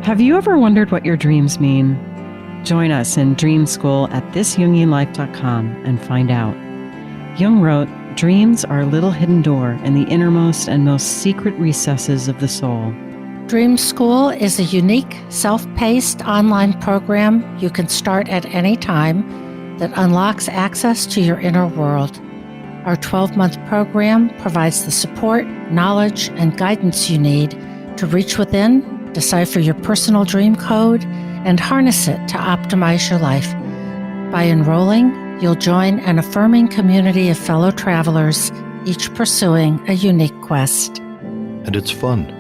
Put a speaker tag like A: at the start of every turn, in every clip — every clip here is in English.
A: Have you ever wondered what your dreams mean? Join us in Dream School at thisjungianlife.com and find out. Jung wrote, "Dreams are a little hidden door in the innermost and most secret recesses of the soul."
B: Dream School is a unique, self-paced online program you can start at any time that unlocks access to your inner world. Our 12-month program provides the support, knowledge, and guidance you need to reach within, decipher your personal dream code, and harness it to optimize your life. By enrolling, you'll join an affirming community of fellow travelers, each pursuing a unique quest.
C: And it's fun.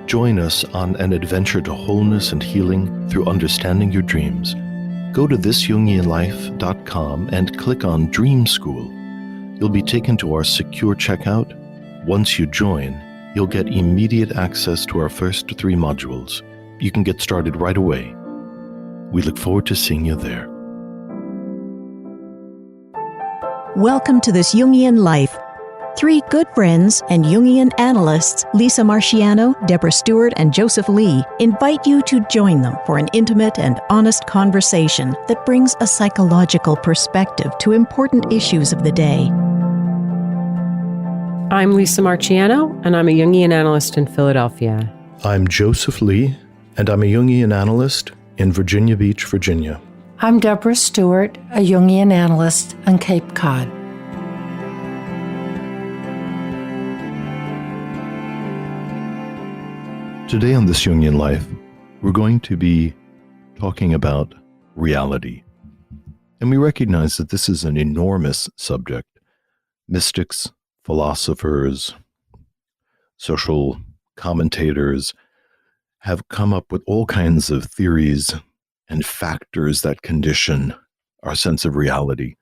C: Join us on an adventure to wholeness and healing through understanding your dreams. Go to thisjungianlife.com and click on Dream School. You'll be taken to our secure checkout. Once you join, you'll get immediate access to our first 3 modules. You can get started right away. We look forward to seeing you there.
D: Welcome to This Jungian Life. 3 good friends and Jungian analysts, Lisa Marciano, Deborah Stewart, and Joseph Lee, invite you to join them for an intimate and honest conversation that brings a psychological perspective to important issues of the day.
E: I'm Lisa Marciano, and I'm a Jungian analyst in Philadelphia.
C: I'm Joseph Lee, and I'm a Jungian analyst in Virginia Beach, Virginia.
B: I'm Deborah Stewart, a Jungian analyst on Cape Cod.
C: Today on This Jungian Life, we're going to be talking about reality. And we recognize that this is an enormous subject. Mystics, philosophers, social commentators have come up with all kinds of theories and factors that condition our sense of reality,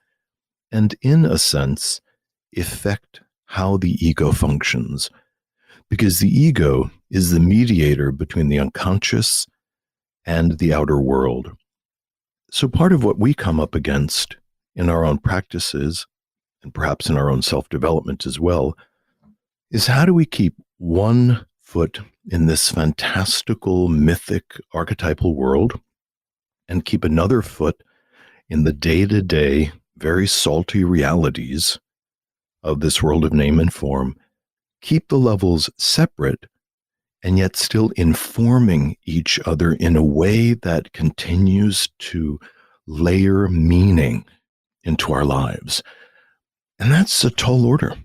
C: and in a sense, affect how the ego functions. Because the ego is the mediator between the unconscious and the outer world. So part of what we come up against in our own practices, and perhaps in our own self-development as well, is how do we keep one foot in this fantastical, mythic, archetypal world and keep another foot in the day-to-day, very salty realities of this world of name and form, keep the levels separate, and yet still informing each other in a way that continues to layer meaning into our lives. And that's a tall order.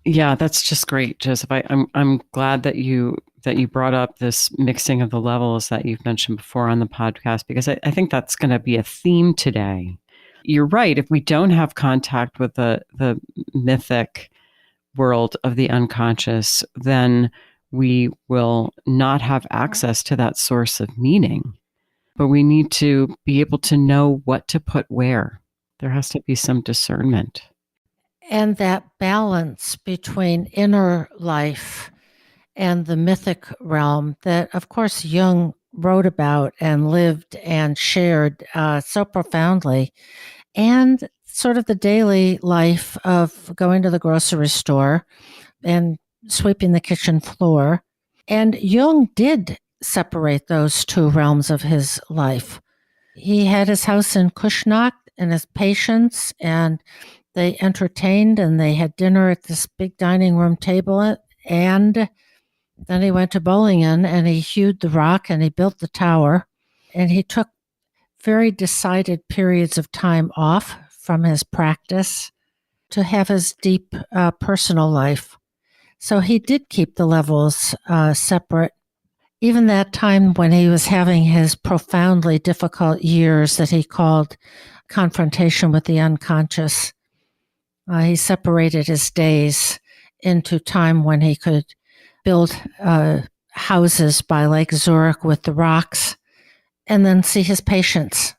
A: Yeah, that's just great, Joseph. I'm glad that you brought up this mixing of the levels that you've mentioned before on the podcast, because I think that's going to be a theme today. You're right. If we don't have contact with the mythic world of the unconscious, then we will not have access to that source of meaning. But we need to be able to know what to put where. There has to be some discernment.
B: And that balance between inner life and the mythic realm that, of course, Jung wrote about and lived and shared so profoundly, and sort of the daily life of going to the grocery store and sweeping the kitchen floor. And Jung did separate those 2 realms of his life. He had his house in Kushnak and his patients, and they entertained and they had dinner at this big dining room table. And then he went to Bowlingen and he hewed the rock and he built the tower. And he took very decided periods of time off from his practice to have his deep personal life. So he did keep the levels separate. Even that time when he was having his profoundly difficult years that he called confrontation with the unconscious, he separated his days into time when he could build houses by Lake Zurich with the rocks and then see his patients.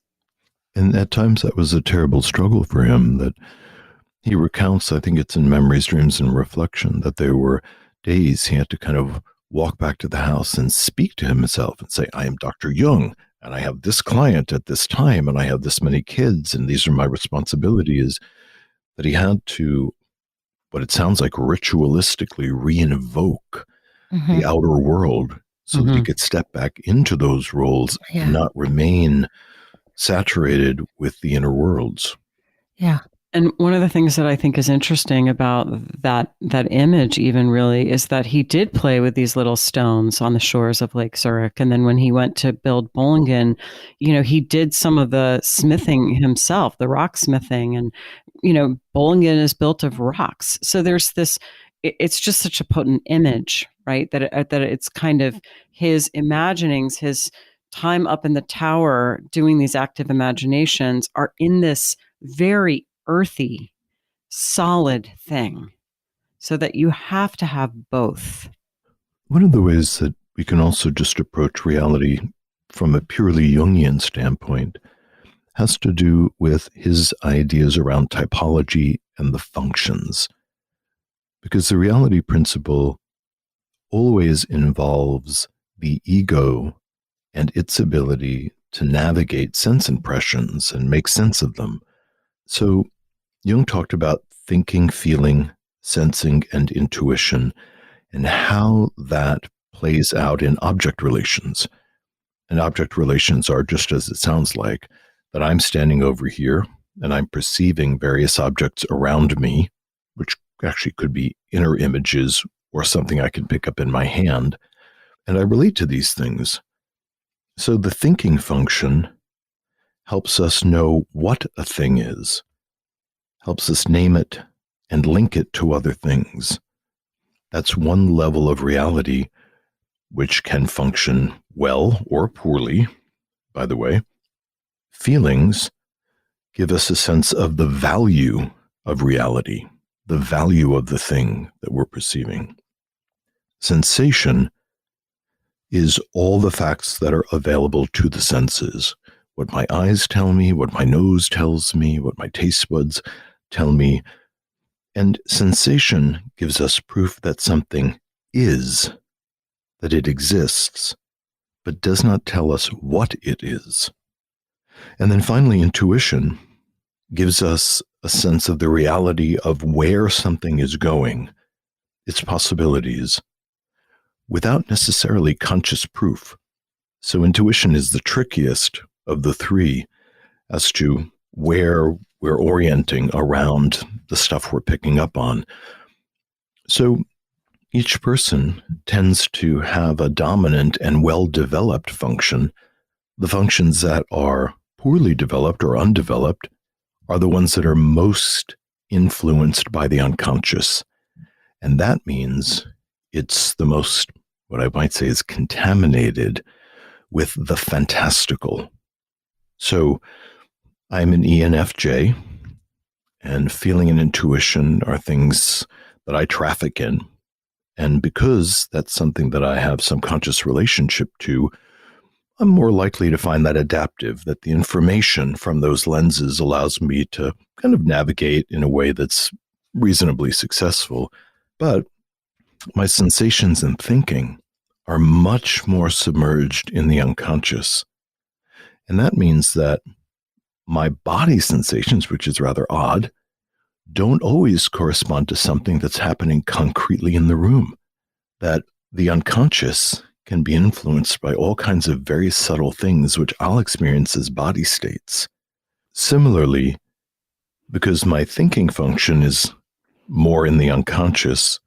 C: And at times that was a terrible struggle for him, that he recounts, I think it's in Memories, Dreams, and Reflection, that there were days he had to kind of walk back to the house and speak to himself and say, I am Dr. Jung, and I have this client at this time, and I have this many kids, and these are my responsibilities, that he had to, what it sounds like, ritualistically re-invoke the outer world so that he could step back into those roles and not remain saturated with the inner worlds.
B: Yeah.
A: And one of the things that I think is interesting about that image even really is that he did play with these little stones on the shores of Lake Zurich. And then when he went to build Bollingen, he did some of the smithing himself, the rock smithing. And, Bollingen is built of rocks. So there's this, it's just such a potent image, right? That it's kind of his imaginings, his time up in the tower doing these active imaginations are in this very earthy, solid thing, so that you have to have both.
C: One of the ways that we can also just approach reality from a purely Jungian standpoint has to do with his ideas around typology and the functions. Because the reality principle always involves the ego and its ability to navigate sense impressions and make sense of them. So Jung talked about thinking, feeling, sensing, and intuition, and how that plays out in object relations. And object relations are just as it sounds like, that I'm standing over here and I'm perceiving various objects around me, which actually could be inner images or something I can pick up in my hand. And I relate to these things. So the thinking function helps us know what a thing is, helps us name it and link it to other things. That's one level of reality which can function well or poorly, by the way. Feelings give us a sense of the value of reality, the value of the thing that we're perceiving. Sensation is all the facts that are available to the senses. What my eyes tell me, what my nose tells me, what my taste buds tell me. And sensation gives us proof that something is, that it exists, but does not tell us what it is. And then finally, intuition gives us a sense of the reality of where something is going, its possibilities, without necessarily conscious proof. So intuition is the trickiest of the three as to where we're orienting around the stuff we're picking up on. So each person tends to have a dominant and well-developed function. The functions that are poorly developed or undeveloped are the ones that are most influenced by the unconscious. And that means it's the most, what I might say, is contaminated with the fantastical. So I'm an ENFJ, and feeling and intuition are things that I traffic in. And because that's something that I have some conscious relationship to, I'm more likely to find that adaptive, that the information from those lenses allows me to kind of navigate in a way that's reasonably successful. But my sensations and thinking are much more submerged in the unconscious. And that means that my body sensations, which is rather odd, don't always correspond to something that's happening concretely in the room. That the unconscious can be influenced by all kinds of very subtle things which I'll experience as body states. Similarly, because my thinking function is more in the unconscious,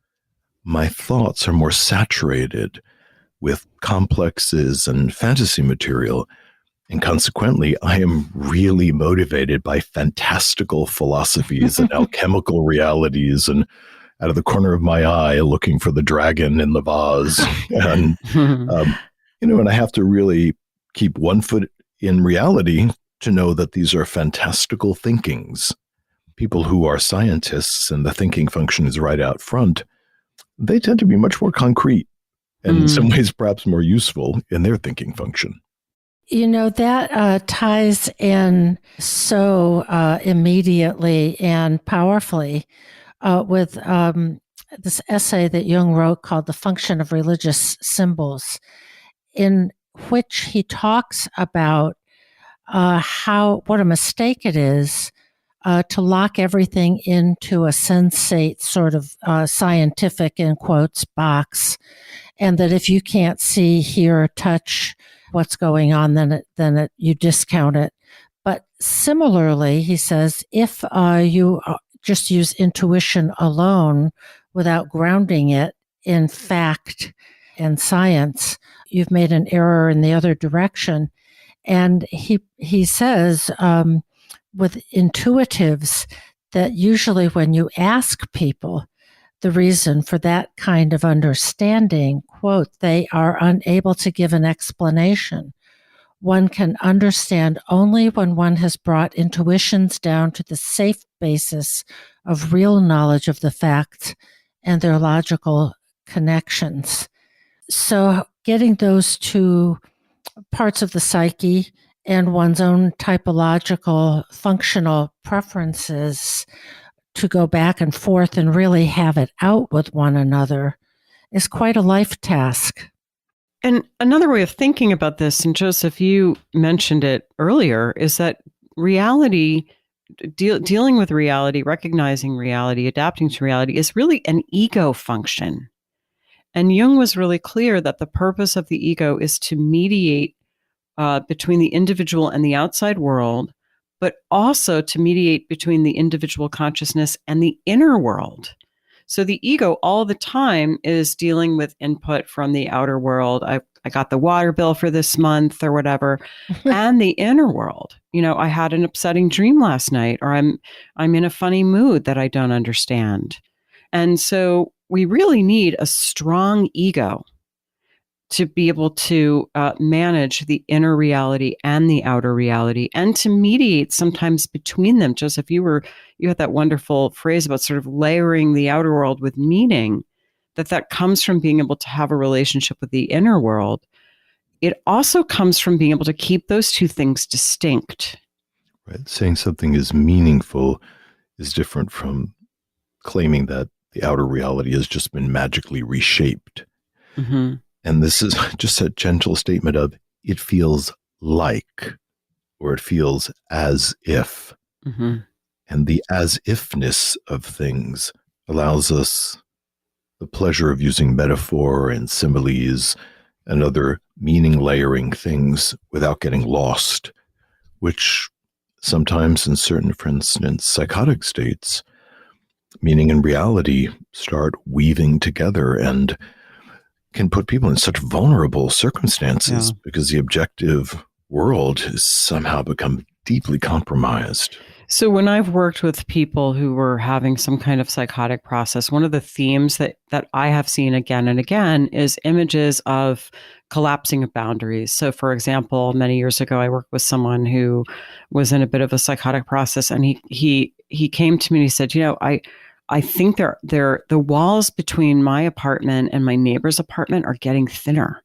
C: my thoughts are more saturated with complexes and fantasy material, and consequently, I am really motivated by fantastical philosophies and alchemical realities, and out of the corner of my eye, looking for the dragon in the vase. And, and I have to really keep one foot in reality to know that these are fantastical thinkings. People who are scientists and the thinking function is right out front, they tend to be much more concrete and in some ways perhaps more useful in their thinking function.
B: That ties in so immediately and powerfully with this essay that Jung wrote called The Function of Religious Symbols, in which he talks about what a mistake it is to lock everything into a sensate sort of scientific, in quotes, box, and that if you can't see, hear, touch what's going on, then you discount it. But similarly, he says, if you just use intuition alone without grounding it in fact and science, you've made an error in the other direction. And he says, with intuitives, that usually when you ask people the reason for that kind of understanding, quote, they are unable to give an explanation. One can understand only when one has brought intuitions down to the safe basis of real knowledge of the facts and their logical connections. So getting those two parts of the psyche and one's own typological functional preferences to go back and forth and really have it out with one another is quite a life task.
A: And another way of thinking about this, and Joseph, you mentioned it earlier, is that reality, dealing with reality, recognizing reality, adapting to reality is really an ego function. And Jung was really clear that the purpose of the ego is to mediate between the individual and the outside world, but also to mediate between the individual consciousness and the inner world. So the ego all the time is dealing with input from the outer world. I got the water bill for this month or whatever, and the inner world. I had an upsetting dream last night, or I'm in a funny mood that I don't understand. And so we really need a strong ego to be able to manage the inner reality and the outer reality, and to mediate sometimes between them. Joseph, you had that wonderful phrase about sort of layering the outer world with meaning, that comes from being able to have a relationship with the inner world. It also comes from being able to keep those two things distinct.
C: Right. Saying something is meaningful is different from claiming that the outer reality has just been magically reshaped.
A: Mm-hmm.
C: And this is just a gentle statement of it feels like, or it feels as if.
A: Mm-hmm.
C: And the as ifness of things allows us the pleasure of using metaphor and similes and other meaning layering things without getting lost, which sometimes in certain, for instance, psychotic states, meaning and reality start weaving together and can put people in such vulnerable circumstances because the objective world has somehow become deeply compromised.
A: So when I've worked with people who were having some kind of psychotic process, one of the themes that I have seen again and again is images of collapsing of boundaries. So for example, many years ago, I worked with someone who was in a bit of a psychotic process, and he came to me and he said, I think the walls between my apartment and my neighbor's apartment are getting thinner.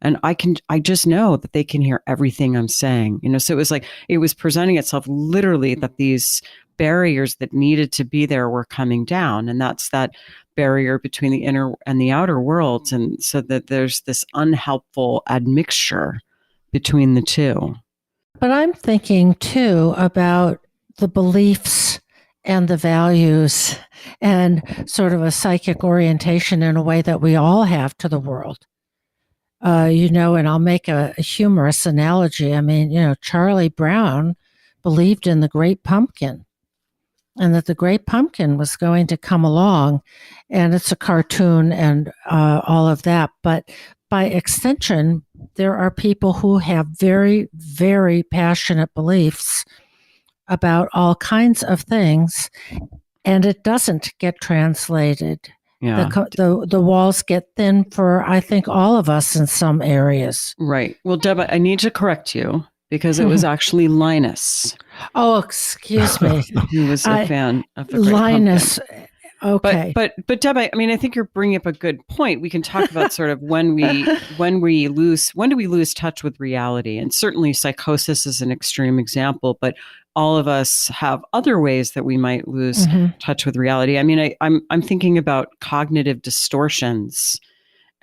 A: And I just know that they can hear everything I'm saying. So it was like, it was presenting itself literally that these barriers that needed to be there were coming down. And that's that barrier between the inner and the outer worlds. And so that there's this unhelpful admixture between the two.
B: But I'm thinking too about the beliefs and the values and sort of a psychic orientation in a way that we all have to the world. And I'll make a humorous analogy. I mean, Charlie Brown believed in the Great Pumpkin and that the Great Pumpkin was going to come along, and it's a cartoon and all of that. But by extension, there are people who have very, very passionate beliefs about all kinds of things, and it doesn't get translated.
A: Yeah.
B: The walls get thin for, I think, all of us in some areas.
A: Right. Well, Deb, I need to correct you because it was actually Linus.
B: Oh, excuse me.
A: Who was a fan of the Great
B: Linus.
A: Pumpkin.
B: Okay.
A: But Deb, I think you're bringing up a good point. We can talk about sort of when do we lose touch with reality? And certainly psychosis is an extreme example, but all of us have other ways that we might lose touch with reality. I mean, I'm thinking about cognitive distortions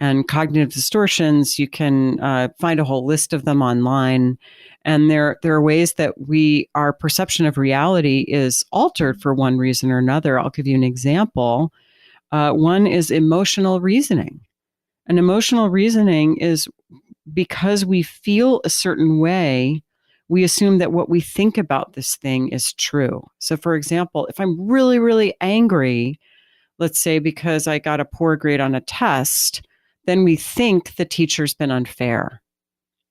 A: and cognitive distortions. You can find a whole list of them online. And there are ways that our perception of reality is altered for one reason or another. I'll give you an example. One is emotional reasoning. And emotional reasoning is because we feel a certain way, we assume that what we think about this thing is true. So, for example, if I'm really, really angry, let's say because I got a poor grade on a test, then we think the teacher's been unfair.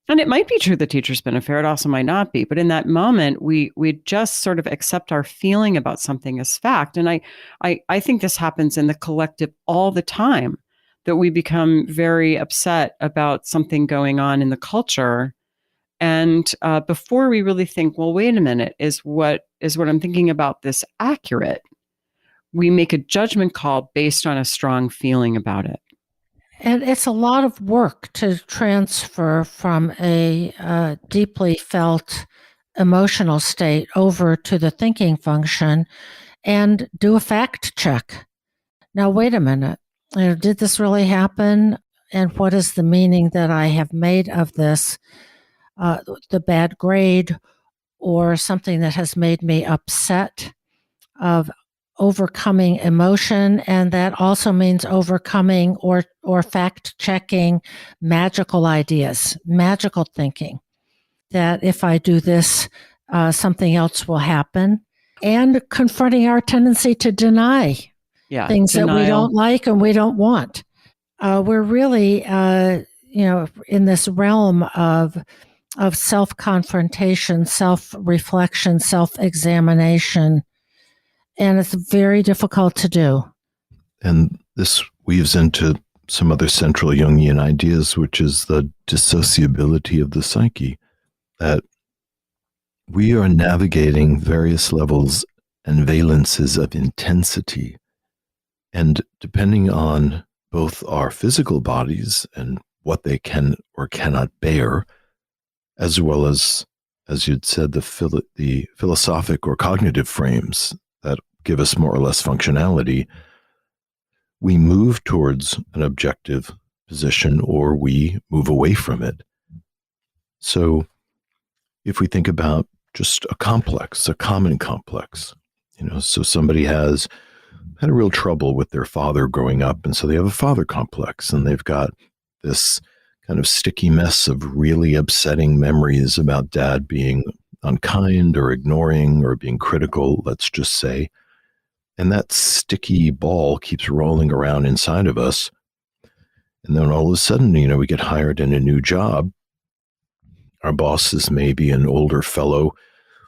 A: And it might be true the teacher's been unfair. It also might not be. But in that moment, we just sort of accept our feeling about something as fact. And I think this happens in the collective all the time, that we become very upset about something going on in the culture. And before we really think, well, wait a minute, is what I'm thinking about this accurate? We make a judgment call based on a strong feeling about it.
B: And it's a lot of work to transfer from a deeply felt emotional state over to the thinking function and do a fact check. Now, wait a minute. Did this really happen? And what is the meaning that I have made of this? The bad grade or something that has made me upset, of overcoming emotion, and that also means overcoming or fact checking magical ideas, magical thinking, that if I do this, something else will happen, and confronting our tendency to deny things that we don't like and we don't want. We're really, in this realm of self-confrontation, self-reflection, self-examination. And it's very difficult to do.
C: And this weaves into some other central Jungian ideas, which is the dissociability of the psyche, that we are navigating various levels and valences of intensity. And depending on both our physical bodies and what they can or cannot bear, as well as you'd said, the philosophic or cognitive frames that give us more or less functionality, we move towards an objective position or we move away from it. So if we think about just a complex, a common complex, so somebody has had a real trouble with their father growing up, and so they have a father complex, and they've got this kind of sticky mess of really upsetting memories about dad being unkind or ignoring or being critical, let's just say. And that sticky ball keeps rolling around inside of us. And then all of a sudden, we get hired in a new job. Our boss is maybe an older fellow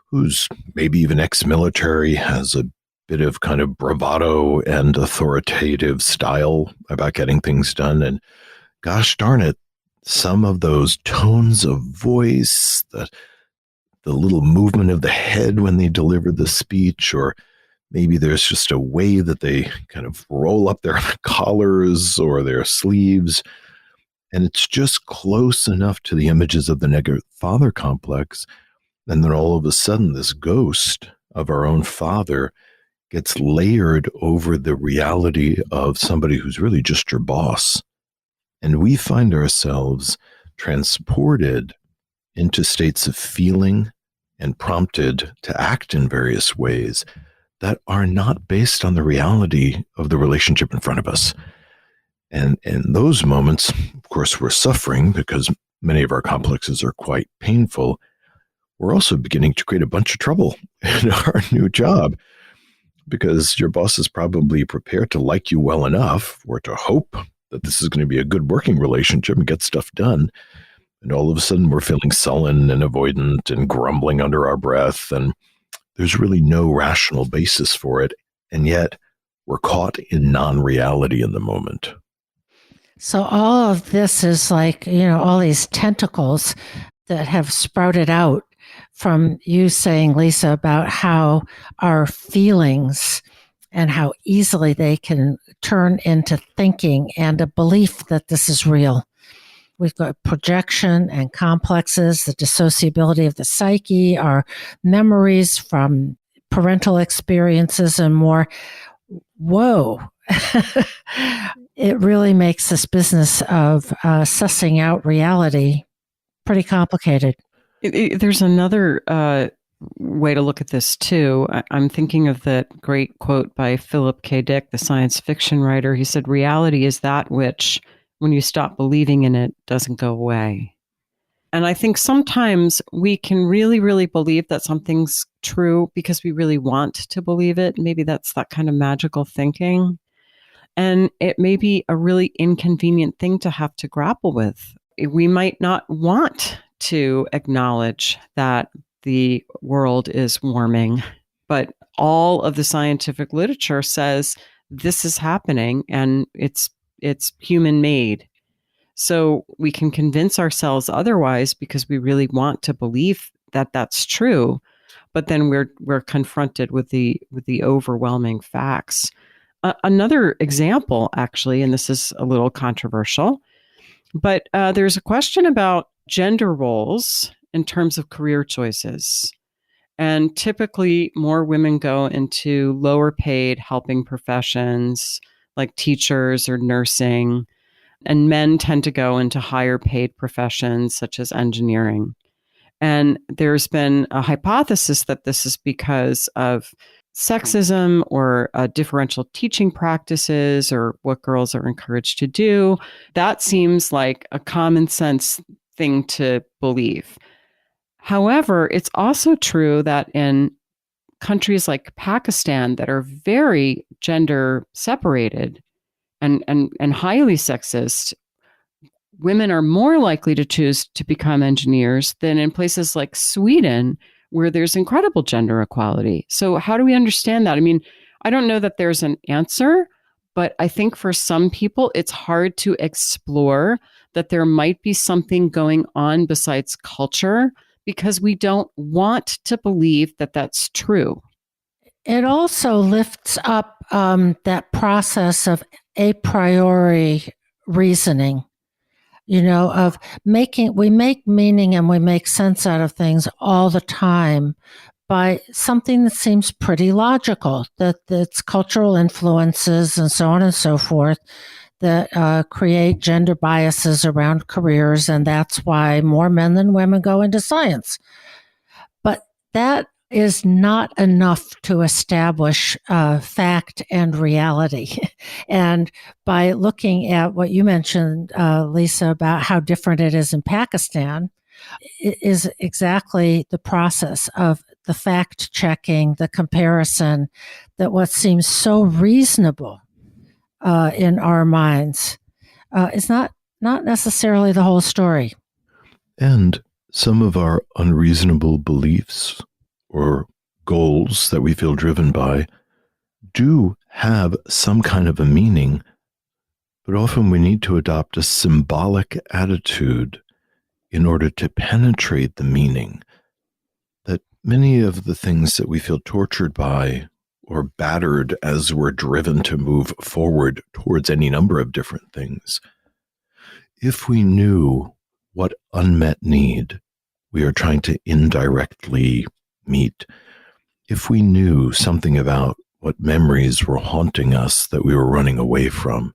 C: who's maybe even ex-military, has a bit of kind of bravado and authoritative style about getting things done. And gosh darn it, some of those tones of voice, the little movement of the head when they deliver the speech, or maybe there's just a way that they kind of roll up their collars or their sleeves, and it's just close enough to the images of the negative father complex. And then all of a sudden, this ghost of our own father gets layered over the reality of somebody who's really just your boss. And we find ourselves transported into states of feeling and prompted to act in various ways that are not based on the reality of the relationship in front of us. And in those moments, of course, we're suffering because many of our complexes are quite painful. We're also beginning to create a bunch of trouble in our new job because your boss is probably prepared to like you well enough or to hope that this is going to be a good working relationship and get stuff done. And all of a sudden we're feeling sullen and avoidant and grumbling under our breath. And there's really no rational basis for it. And yet we're caught in non-reality in the moment.
B: So all of this is like, all these tentacles that have sprouted out from you saying, Lisa, about how our feelings and how easily they can turn into thinking and a belief that this is real. We've got projection and complexes, the dissociability of the psyche, our memories from parental experiences and more. Whoa, it really makes this business of sussing out reality pretty complicated.
A: There's another way to look at this too. I'm thinking of that great quote by Philip K. Dick, the science fiction writer. He said, "Reality is that which, when you stop believing in it, doesn't go away." And I think sometimes we can really, really believe that something's true because we really want to believe it. Maybe that's that kind of magical thinking. And it may be a really inconvenient thing to have to grapple with. We might not want to acknowledge that the world is warming, but all of the scientific literature says this is happening and it's human made. So we can convince ourselves otherwise because we really want to believe that that's true, but then we're confronted with the overwhelming facts. Another example, actually, and this is a little controversial, but there's a question about gender roles in terms of career choices. And typically, more women go into lower paid helping professions like teachers or nursing, and men tend to go into higher paid professions such as engineering. And there's been a hypothesis that this is because of sexism or differential teaching practices or what girls are encouraged to do. That seems like a common sense thing to believe. However, it's also true that in countries like Pakistan that are very gender separated and highly sexist, women are more likely to choose to become engineers than in places like Sweden, where there's incredible gender equality. So how do we understand that? I mean, I don't know that there's an answer, but I think for some people, it's hard to explore that there might be something going on besides culture because we don't want to believe that that's true.
B: It also lifts up that process of a priori reasoning, of we make meaning and we make sense out of things all the time by something that seems pretty logical, that it's cultural influences and so on and so forth that create gender biases around careers. And that's why more men than women go into science. But that is not enough to establish fact and reality. And by looking at what you mentioned, Lisa, about how different it is in Pakistan, it is exactly the process of the fact checking, the comparison, that what seems so reasonable in our minds is not necessarily the whole story.
C: And some of our unreasonable beliefs or goals that we feel driven by do have some kind of a meaning, but often we need to adopt a symbolic attitude in order to penetrate the meaning. That many of the things that we feel tortured by or battered as we're driven to move forward towards any number of different things, if we knew what unmet need we are trying to indirectly meet, if we knew something about what memories were haunting us that we were running away from,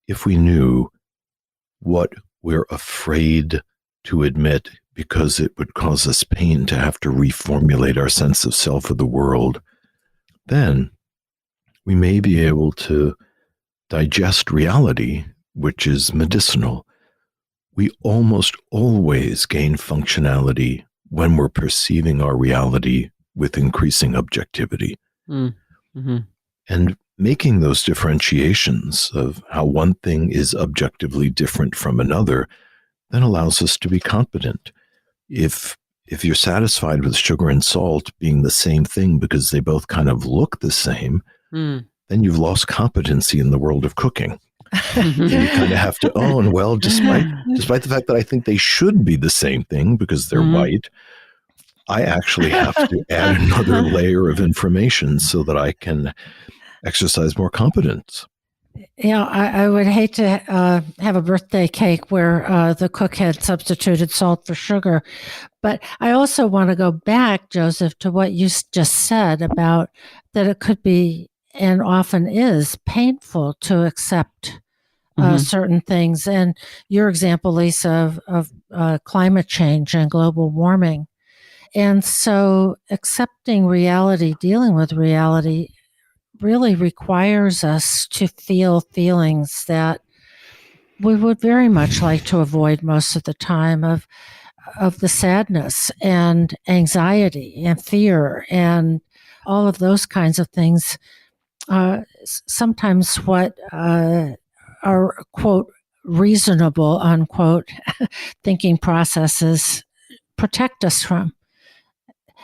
C: if we knew what we're afraid to admit because it would cause us pain to have to reformulate our sense of self or the world, then we may be able to digest reality, which is medicinal. We almost always gain functionality when we're perceiving our reality with increasing objectivity.
A: Mm-hmm.
C: And making those differentiations of how one thing is objectively different from another then allows us to be competent. If you're satisfied with sugar and salt being the same thing because they both kind of look the same, then you've lost competency in the world of cooking. And you kind of have to own, well, despite the fact that I think they should be the same thing because they're white, I actually have to add another layer of information so that I can exercise more competence.
B: I would hate to have a birthday cake where the cook had substituted salt for sugar. But I also want to go back, Joseph, to what you just said about that it could be and often is painful to accept certain things. And your example, Lisa, of climate change and global warming. And so accepting reality, dealing with reality, really requires us to feel feelings that we would very much like to avoid most of the time, of the sadness and anxiety and fear and all of those kinds of things. Sometimes what are, quote, reasonable, unquote, thinking processes protect us from.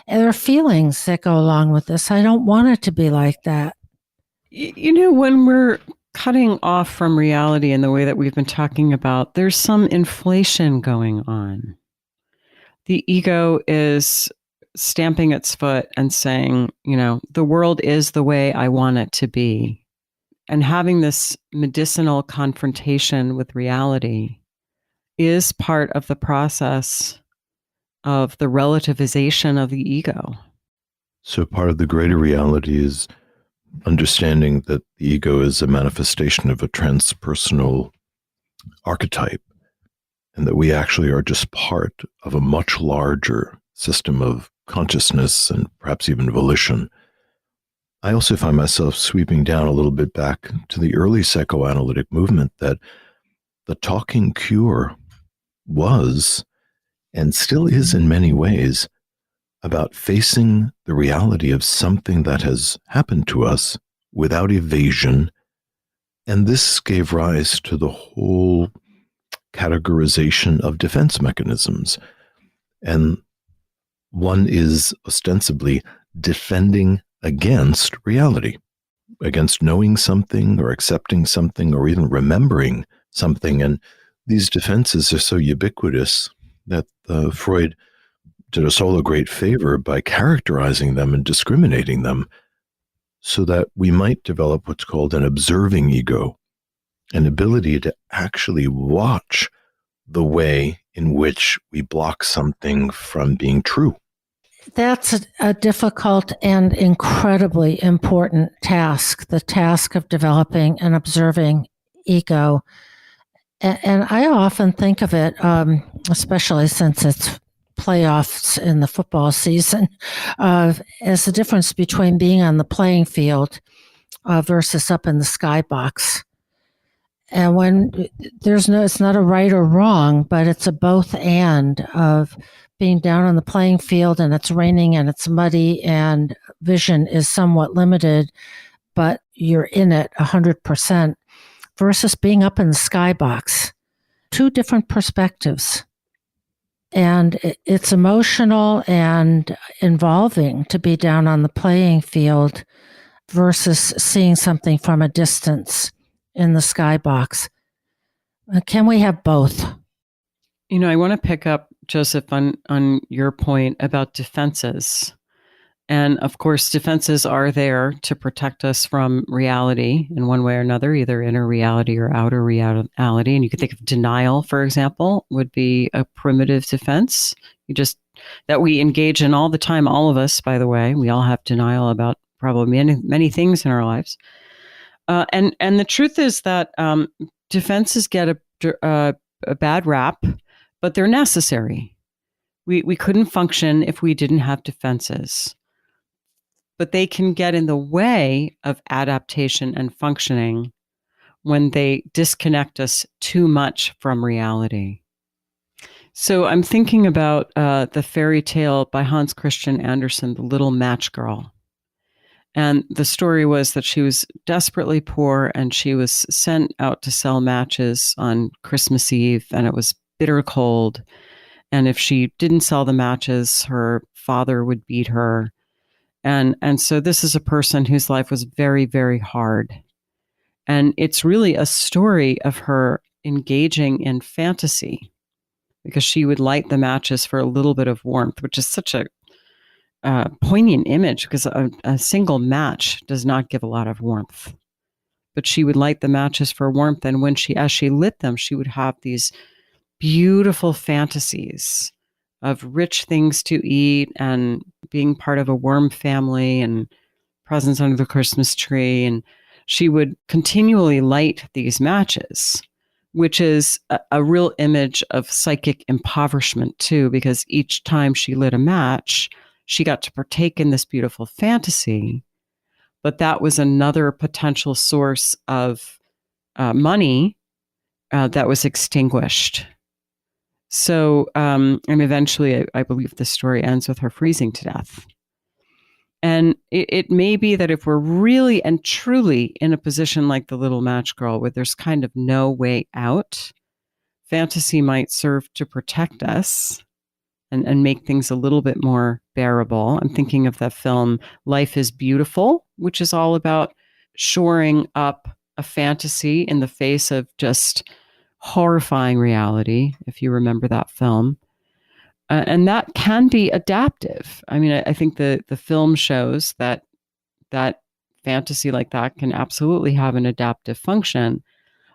B: And there are feelings that go along with this. I don't want it to be like that.
A: When we're cutting off from reality in the way that we've been talking about, there's some inflation going on. The ego is stamping its foot and saying, the world is the way I want it to be. And having this medicinal confrontation with reality is part of the process of the relativization of the ego.
C: So part of the greater reality is understanding that the ego is a manifestation of a transpersonal archetype, and that we actually are just part of a much larger system of consciousness and perhaps even volition. I also find myself sweeping down a little bit back to the early psychoanalytic movement, that the talking cure was, and still is in many ways, about facing the reality of something that has happened to us without evasion. And this gave rise to the whole categorization of defense mechanisms. And one is ostensibly defending against reality, against knowing something or accepting something or even remembering something. And these defenses are so ubiquitous that Freud did us all a great favor by characterizing them and discriminating them, so that we might develop what's called an observing ego, an ability to actually watch the way in which we block something from being true.
B: That's a difficult and incredibly important task, the task of developing an observing ego. And I often think of it, especially since it's playoffs in the football season, as the difference between being on the playing field versus up in the skybox. And when it's not a right or wrong, but it's a both and of being down on the playing field and it's raining and it's muddy and vision is somewhat limited, but you're in it 100%, versus being up in the skybox. Two different perspectives. And it's emotional and involving to be down on the playing field versus seeing something from a distance in the skybox. Can we have both?
A: I want to pick up, Joseph, on your point about defenses. And of course, defenses are there to protect us from reality in one way or another, either inner reality or outer reality. And you could think of denial, for example, would be a primitive defense. That we engage in all the time, all of us, by the way. We all have denial about probably many things in our lives. And the truth is that defenses get a bad rap, but they're necessary. We couldn't function if we didn't have defenses. But they can get in the way of adaptation and functioning when they disconnect us too much from reality. So I'm thinking about the fairy tale by Hans Christian Andersen, The Little Match Girl. And the story was that she was desperately poor and she was sent out to sell matches on Christmas Eve, and it was bitter cold. And if she didn't sell the matches, her father would beat her. And so this is a person whose life was very, very hard. And it's really a story of her engaging in fantasy, because she would light the matches for a little bit of warmth, which is such a poignant image, because a single match does not give a lot of warmth. But she would light the matches for warmth. And as she lit them, she would have these beautiful fantasies of rich things to eat and being part of a worm family and presents under the Christmas tree, and she would continually light these matches, which is a real image of psychic impoverishment too, because each time she lit a match, she got to partake in this beautiful fantasy, but that was another potential source of money that was extinguished. So, and eventually, I believe the story ends with her freezing to death. And it may be that if we're really and truly in a position like the little match girl, where there's kind of no way out, fantasy might serve to protect us and make things a little bit more bearable. I'm thinking of the film Life is Beautiful, which is all about shoring up a fantasy in the face of just horrifying reality, if you remember that film. And that can be adaptive. I mean, I think the film shows that fantasy like that can absolutely have an adaptive function.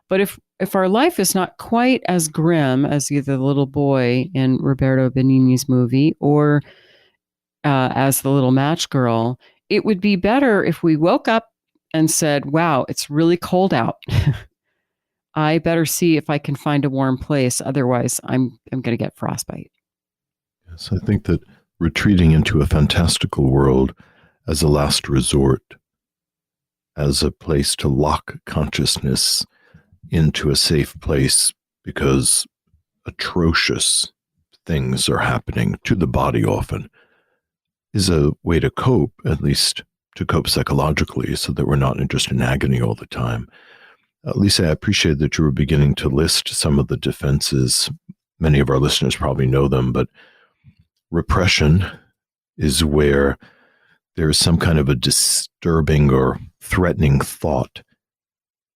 A: But if our life is not quite as grim as either the little boy in Roberto Benigni's movie or as the little match girl, it would be better if we woke up and said, wow, it's really cold out. I better see if I can find a warm place. Otherwise, I'm going to get frostbite.
C: Yes, I think that retreating into a fantastical world as a last resort, as a place to lock consciousness into a safe place because atrocious things are happening to the body often, is a way to cope, at least to cope psychologically, so that we're not just in agony all the time. Lisa, I appreciate that you were beginning to list some of the defenses. Many of our listeners probably know them, but repression is where there is some kind of a disturbing or threatening thought,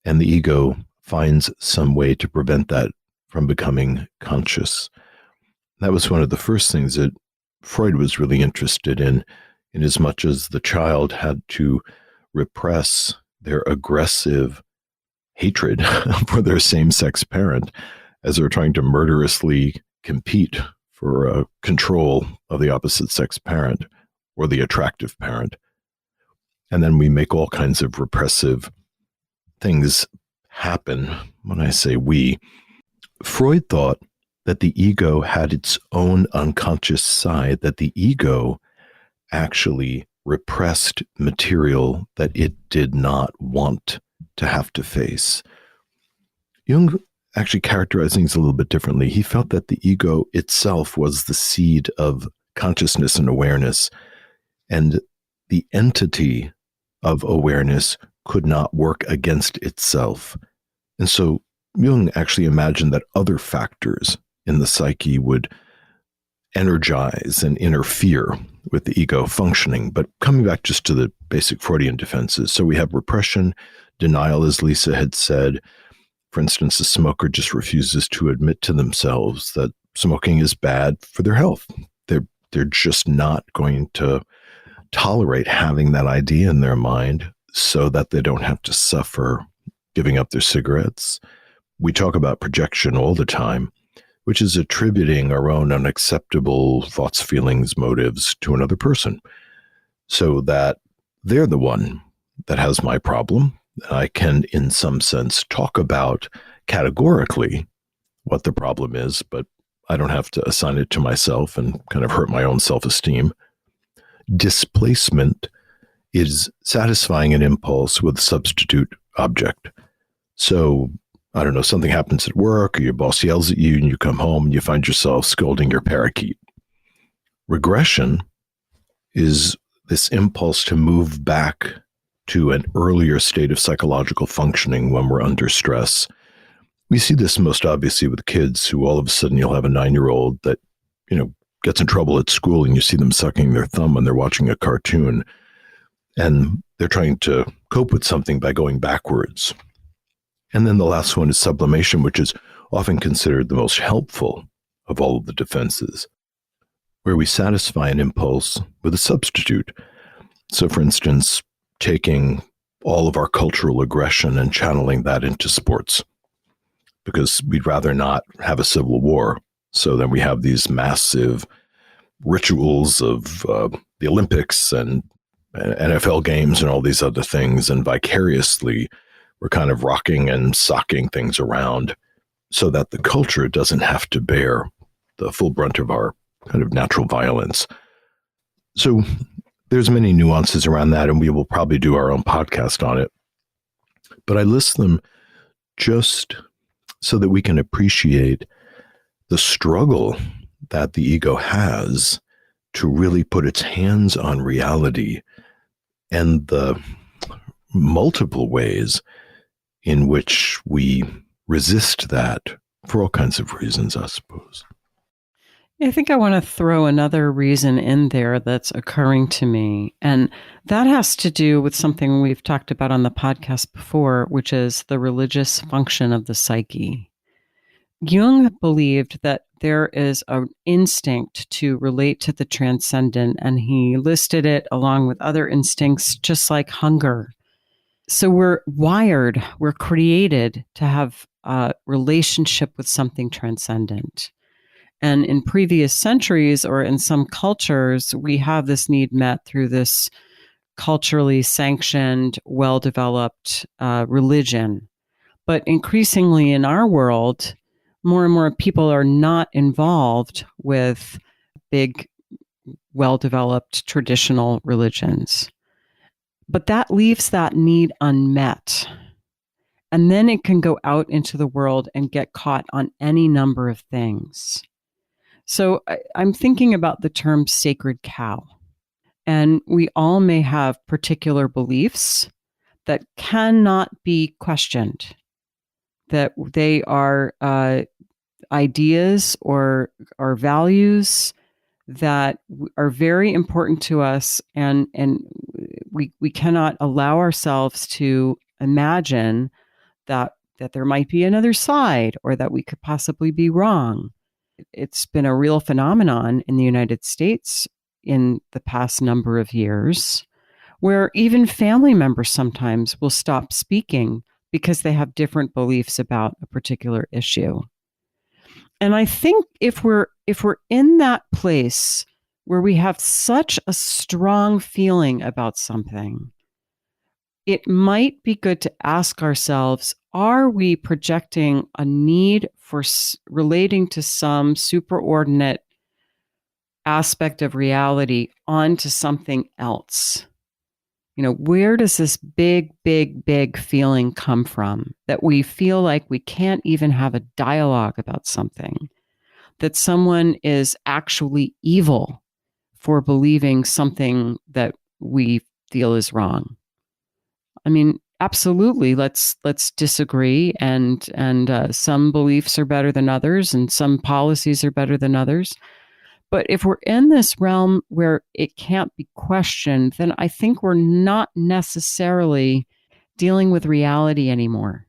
C: and the ego finds some way to prevent that from becoming conscious. That was one of the first things that Freud was really interested in as much as the child had to repress their aggressive hatred for their same-sex parent as they're trying to murderously compete for control of the opposite-sex parent or the attractive parent. And then we make all kinds of repressive things happen. When I say we, Freud thought that the ego had its own unconscious side, that the ego actually repressed material that it did not want to have to face. Jung actually characterized things a little bit differently. He felt that the ego itself was the seed of consciousness and awareness, and the entity of awareness could not work against itself. And so Jung actually imagined that other factors in the psyche would energize and interfere with the ego functioning. But coming back just to the basic Freudian defenses, so we have repression, denial, as Lisa had said. For instance, a smoker just refuses to admit to themselves that smoking is bad for their health. They're just not going to tolerate having that idea in their mind so that they don't have to suffer giving up their cigarettes. We talk about projection all the time, which is attributing our own unacceptable thoughts, feelings, motives to another person so that they're the one that has my problem. I can, in some sense, talk about categorically what the problem is, but I don't have to assign it to myself and kind of hurt my own self-esteem. Displacement is satisfying an impulse with a substitute object. So, I don't know, something happens at work, or your boss yells at you, and you come home and you find yourself scolding your parakeet. Regression is this impulse to move back to an earlier state of psychological functioning when we're under stress. We see this most obviously with kids who all of a sudden you'll have a 9-year-old that, gets in trouble at school and you see them sucking their thumb when they're watching a cartoon and they're trying to cope with something by going backwards. And then the last one is sublimation, which is often considered the most helpful of all of the defenses, where we satisfy an impulse with a substitute. So for instance, taking all of our cultural aggression and channeling that into sports, because we'd rather not have a civil war. So then we have these massive rituals of the Olympics and NFL games and all these other things. And vicariously, we're kind of rocking and socking things around so that the culture doesn't have to bear the full brunt of our kind of natural violence. So there's many nuances around that, and we will probably do our own podcast on it. But I list them just so that we can appreciate the struggle that the ego has to really put its hands on reality and the multiple ways in which we resist that for all kinds of reasons, I suppose.
A: I think I want to throw another reason in there that's occurring to me. And that has to do with something we've talked about on the podcast before, which is the religious function of the psyche. Jung believed that there is an instinct to relate to the transcendent, and he listed it along with other instincts, just like hunger. So we're wired, we're created to have a relationship with something transcendent. And in previous centuries or in some cultures, we have this need met through this culturally sanctioned, well-developed religion. But increasingly in our world, more and more people are not involved with big, well-developed traditional religions. But that leaves that need unmet. And then it can go out into the world and get caught on any number of things. So I'm thinking about the term sacred cow. And we all may have particular beliefs that cannot be questioned, that they are ideas or values that are very important to us, and we cannot allow ourselves to imagine that there might be another side or that we could possibly be wrong. It's been a real phenomenon in the United States in the past number of years, where even family members sometimes will stop speaking because they have different beliefs about a particular issue. And I think if we're in that place where we have such a strong feeling about something, it might be good to ask ourselves, are we projecting a need for relating to some superordinate aspect of reality onto something else? You know, where does this big, big, big feeling come from that we feel like we can't even have a dialogue about something, that someone is actually evil for believing something that we feel is wrong? I mean, absolutely, let's disagree, and some beliefs are better than others, and some policies are better than others. But if we're in this realm where it can't be questioned, then I think we're not necessarily dealing with reality anymore.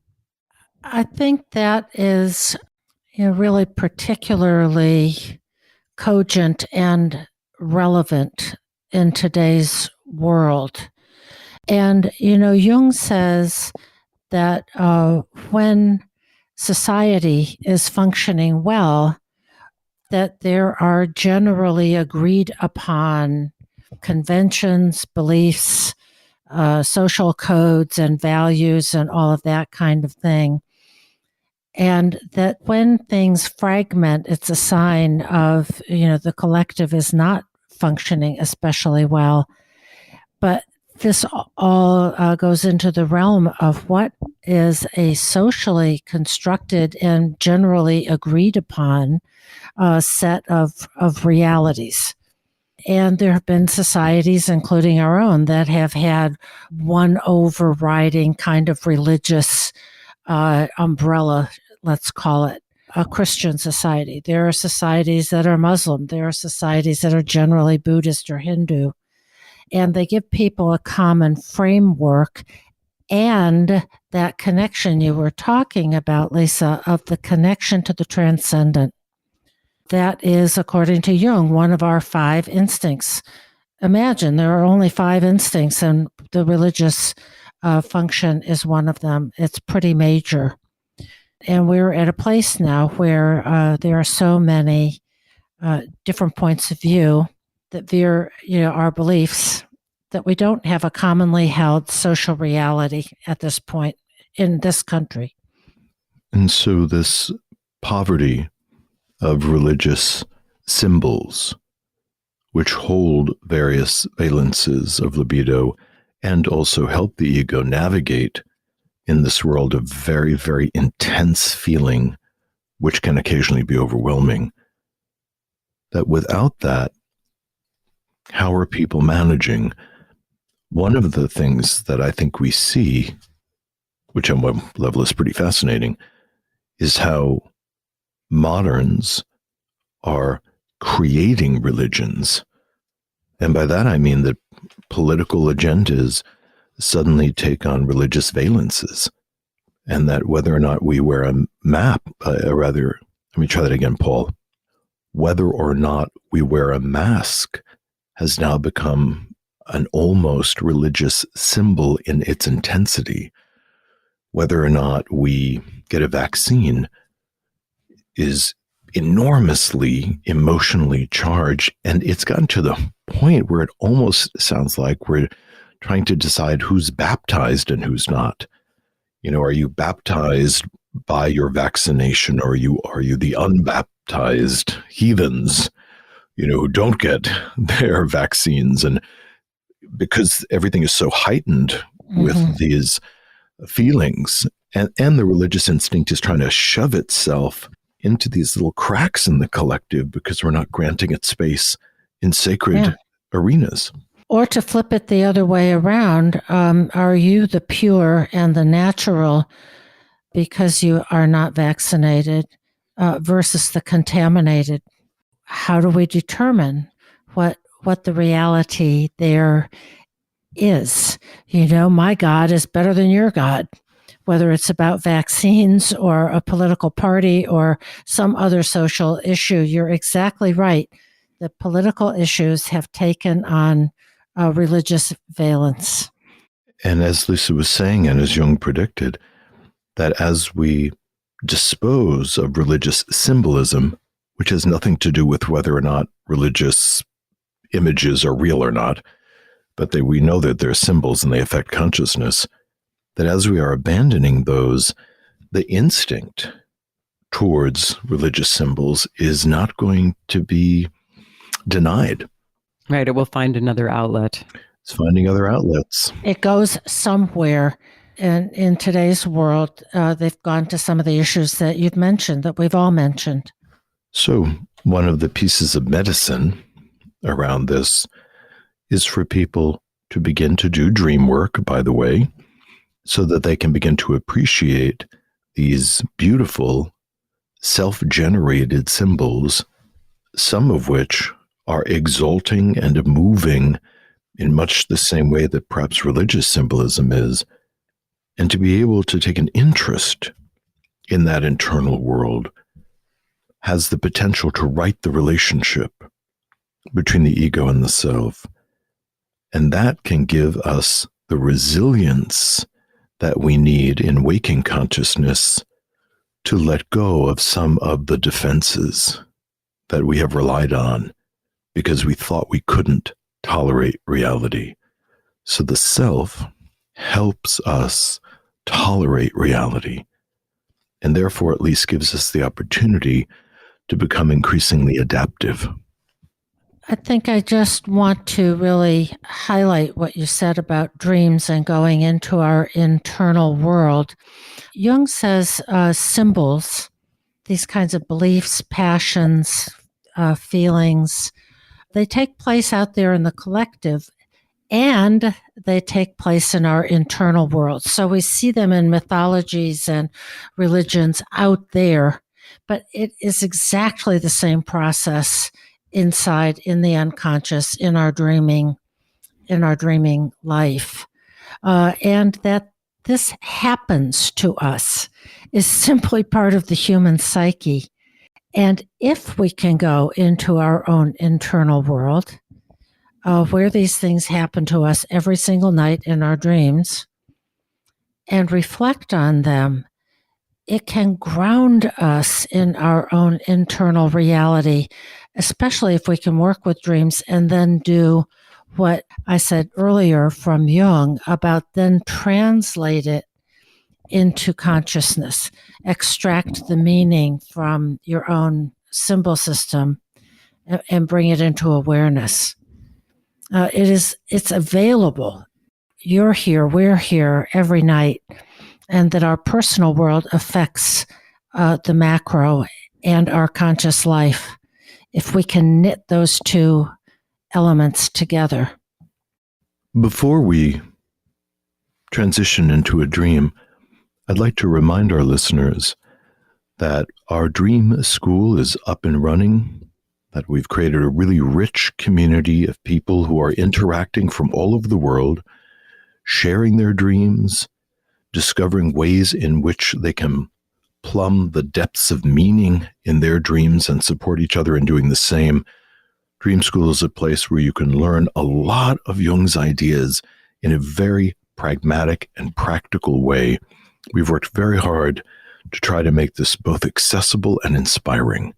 B: I think that is really particularly cogent and relevant in today's world. And, Jung says that when society is functioning well, that there are generally agreed upon conventions, beliefs, social codes and values and all of that kind of thing. And that when things fragment, it's a sign of, the collective is not functioning especially well. But this all goes into the realm of what is a socially constructed and generally agreed upon set of realities. And there have been societies, including our own, that have had one overriding kind of religious umbrella, let's call it a Christian society. There are societies that are Muslim. There are societies that are generally Buddhist or Hindu. And they give people a common framework and that connection you were talking about, Lisa, of the connection to the transcendent. That is, according to Jung, one of our 5 instincts. Imagine there are only 5 instincts, and the religious function is one of them. It's pretty major. And we're at a place now where there are so many different points of view that veer, our beliefs that we don't have a commonly held social reality at this point in this country.
C: And so this poverty of religious symbols, which hold various valences of libido and also help the ego navigate in this world of very, very intense feeling, which can occasionally be overwhelming, that without that, how are people managing? One of the things that I think we see, which on one level is pretty fascinating, is how moderns are creating religions. And by that I mean that political agendas suddenly take on religious valences, and that whether or not we wear a map, let me try that again, Paul. Whether or not we wear a mask has now become an almost religious symbol in its intensity. Whether or not we get a vaccine is enormously emotionally charged, and it's gotten to the point where it almost sounds like we're trying to decide who's baptized and who's not. You know, are you baptized by your vaccination, or are you the unbaptized heathens, you know, who don't get their vaccines? And because everything is so heightened with these feelings, and the religious instinct is trying to shove itself into these little cracks in the collective because we're not granting it space in sacred arenas.
B: Or to flip it the other way around, are you the pure and the natural because you are not vaccinated versus the contaminated? How do we determine what the reality there is? You know, my God is better than your God, whether it's about vaccines or a political party or some other social issue. You're exactly right. The political issues have taken on religious valence.
C: And as Lisa was saying, and as Jung predicted, that as we dispose of religious symbolism, which has nothing to do with whether or not religious images are real or not, but we know that they're symbols and they affect consciousness, that as we are abandoning those, the instinct towards religious symbols is not going to be denied.
A: Right. It will find another outlet.
C: It's finding other outlets.
B: It goes somewhere. And in today's world, they've gone to some of the issues that you've mentioned, that we've all mentioned.
C: So one of the pieces of medicine around this is for people to begin to do dream work, by the way, so that they can begin to appreciate these beautiful self-generated symbols, some of which are exalting and moving in much the same way that perhaps religious symbolism is, and to be able to take an interest in that internal world has the potential to right the relationship between the ego and the self. And that can give us the resilience that we need in waking consciousness to let go of some of the defenses that we have relied on because we thought we couldn't tolerate reality. So the self helps us tolerate reality, and therefore at least gives us the opportunity to become increasingly adaptive.
B: I think I just want to really highlight what you said about dreams and going into our internal world. Jung says symbols, these kinds of beliefs, passions, feelings, they take place out there in the collective, and they take place in our internal world. So we see them in mythologies and religions out there, but it is exactly the same process inside, in the unconscious, in our dreaming life. And that this happens to us is simply part of the human psyche. And if we can go into our own internal world, where these things happen to us every single night in our dreams, and reflect on them, it can ground us in our own internal reality, especially if we can work with dreams and then do what I said earlier from Jung about then translate it into consciousness, extract the meaning from your own symbol system and bring it into awareness. It's available. You're here, we're here every night, and that our personal world affects the macro and our conscious life if we can knit those two elements together.
C: Before we transition into a dream, I'd like to remind our listeners that our dream school is up and running, that we've created a really rich community of people who are interacting from all over the world, sharing their dreams, discovering ways in which they can plumb the depths of meaning in their dreams and support each other in doing the same. Dream School is a place where you can learn a lot of Jung's ideas in a very pragmatic and practical way. We've worked very hard to try to make this both accessible and inspiring.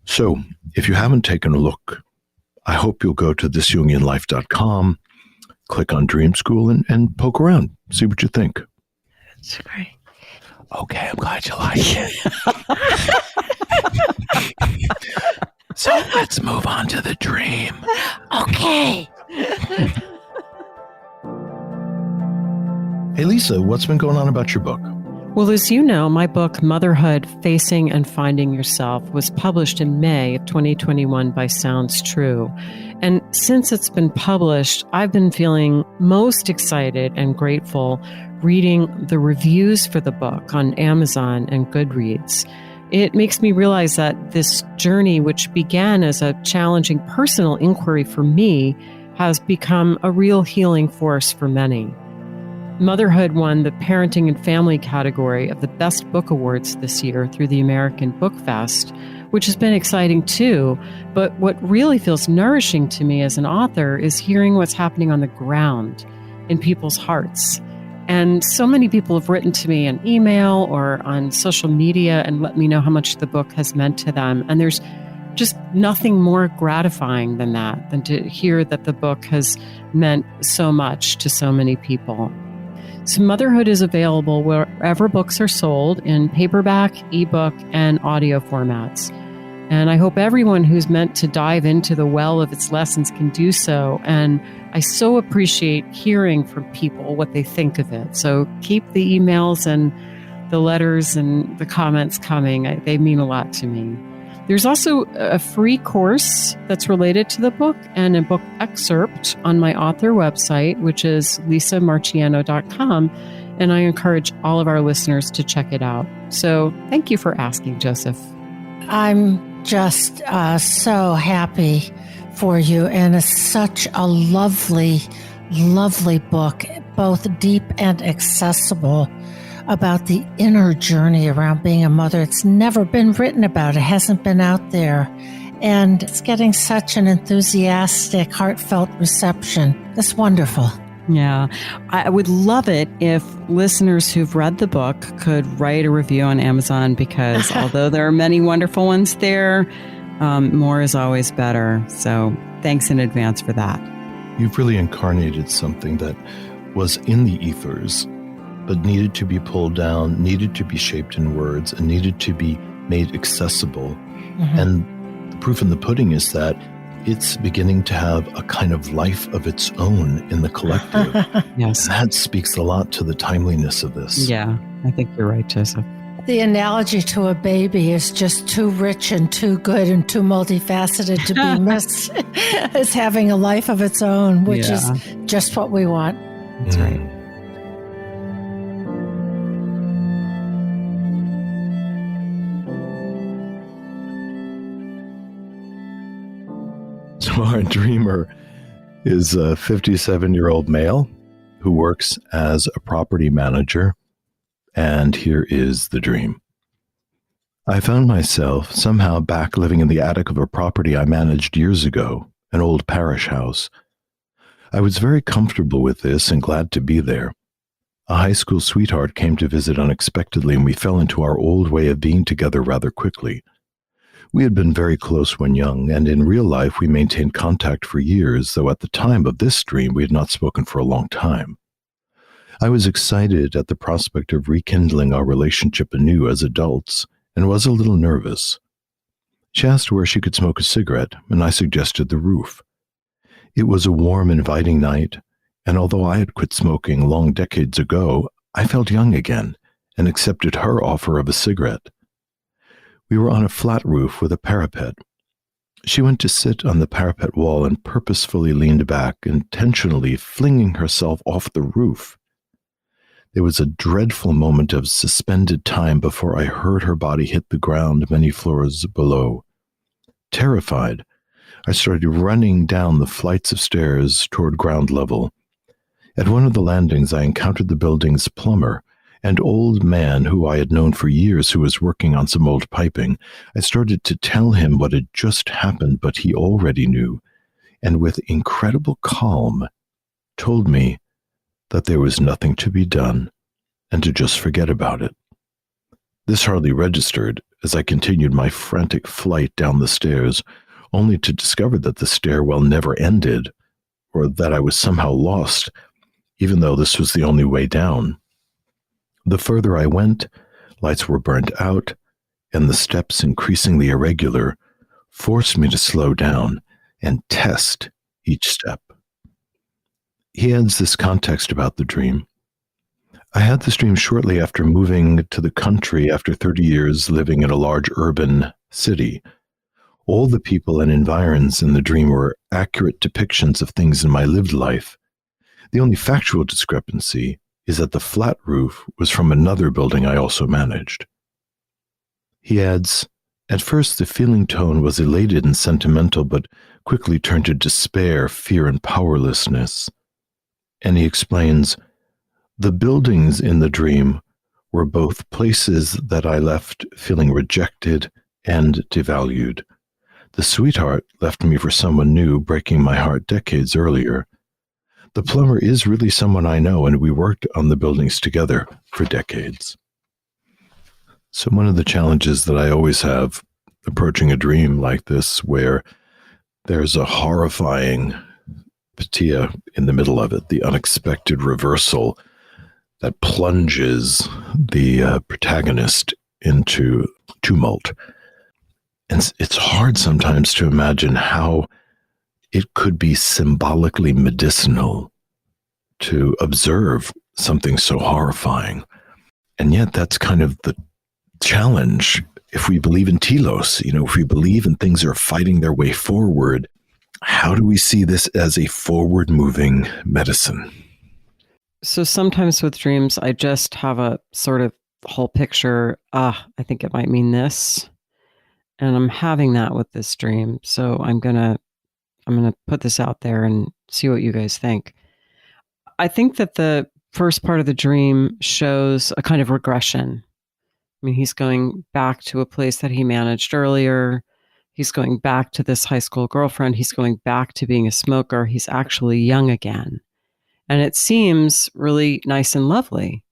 C: So, if you haven't taken a look, I hope you'll go to thisjungianlife.com, click on Dream School, and poke around, see what you think.
A: That's great.
C: Okay, I'm glad you like it. So let's move on to the dream.
B: Okay.
C: Hey, Lisa, what's been going on about your book?
A: Well, as you know, my book, Motherhood, Facing and Finding Yourself, was published in May of 2021 by Sounds True. And since it's been published, I've been feeling most excited and grateful reading the reviews for the book on Amazon and Goodreads. It makes me realize that this journey, which began as a challenging personal inquiry for me, has become a real healing force for many. Motherhood won the Parenting and Family category of the Best Book Awards this year through the American Book Fest, which has been exciting too. But what really feels nourishing to me as an author is hearing what's happening on the ground in people's hearts. And so many people have written to me in email or on social media and let me know how much the book has meant to them. And there's just nothing more gratifying than that, than to hear that the book has meant so much to so many people. So Motherhood is available wherever books are sold in paperback, ebook, and audio formats. And I hope everyone who's meant to dive into the well of its lessons can do so. And I so appreciate hearing from people what they think of it. So keep the emails and the letters and the comments coming. They mean a lot to me. There's also a free course that's related to the book and a book excerpt on my author website, which is lisamarciano.com. And I encourage all of our listeners to check it out. So thank you for asking, Joseph.
B: I'm just so happy for you. And it's such a lovely, lovely book, both deep and accessible, about the inner journey around being a mother. It's never been written about. It hasn't been out there. And it's getting such an enthusiastic, heartfelt reception. It's wonderful.
A: Yeah, I would love it if listeners who've read the book could write a review on Amazon, because although there are many wonderful ones there, more is always better. So thanks in advance for that.
C: You've really incarnated something that was in the ethers, but needed to be pulled down, needed to be shaped in words, and needed to be made accessible. Mm-hmm. And the proof in the pudding is that it's beginning to have a kind of life of its own in the collective.
A: Yes.
C: And that speaks a lot to the timeliness of this.
A: Yeah, I think you're right, Joseph.
B: The analogy to a baby is just too rich and too good and too multifaceted to be missed. It's having a life of its own, which is just what we want.
A: That's right.
C: So our dreamer is a 57-year-old male who works as a property manager. And here is the dream. I found myself somehow back living in the attic of a property I managed years ago, an old parish house. I was very comfortable with this and glad to be there. A high school sweetheart came to visit unexpectedly, and we fell into our old way of being together rather quickly. We had been very close when young, and in real life we maintained contact for years, though at the time of this dream we had not spoken for a long time. I was excited at the prospect of rekindling our relationship anew as adults, and was a little nervous. She asked where she could smoke a cigarette, and I suggested the roof. It was a warm, inviting night, and although I had quit smoking long decades ago, I felt young again, and accepted her offer of a cigarette. We were on a flat roof with a parapet. She went to sit on the parapet wall and purposefully leaned back, intentionally flinging herself off the roof. There was a dreadful moment of suspended time before I heard her body hit the ground many floors below. Terrified, I started running down the flights of stairs toward ground level. At one of the landings, I encountered the building's plumber, an old man who I had known for years who was working on some old piping. I started to tell him what had just happened, but he already knew, and with incredible calm told me that there was nothing to be done and to just forget about it. This hardly registered as I continued my frantic flight down the stairs, only to discover that the stairwell never ended, or that I was somehow lost, even though this was the only way down. The further I went, lights were burnt out, and the steps, increasingly irregular, forced me to slow down and test each step. He adds this context about the dream. I had this dream shortly after moving to the country after 30 years living in a large urban city. All the people and environs in the dream were accurate depictions of things in my lived life. The only factual discrepancy is that the flat roof was from another building I also managed. He adds, at first the feeling tone was elated and sentimental, but quickly turned to despair, fear, and powerlessness. And he explains, the buildings in the dream were both places that I left feeling rejected and devalued. The sweetheart left me for someone new, breaking my heart decades earlier. The plumber is really someone I know, and we worked on the buildings together for decades. So one of the challenges that I always have approaching a dream like this, where there's a horrifying patia in the middle of it, the unexpected reversal that plunges the protagonist into tumult. And it's hard sometimes to imagine how it could be symbolically medicinal to observe something so horrifying. And yet that's kind of the challenge. If we believe in telos, if we believe in things are fighting their way forward, how do we see this as a forward-moving medicine?
A: So sometimes with dreams, I just have a sort of whole picture. I think it might mean this. And I'm having that with this dream. So I'm gonna put this out there and see what you guys think. I think that the first part of the dream shows a kind of regression. I mean, he's going back to a place that he managed earlier. He's going back to this high school girlfriend. He's going back to being a smoker. He's actually young again. And it seems really nice and lovely.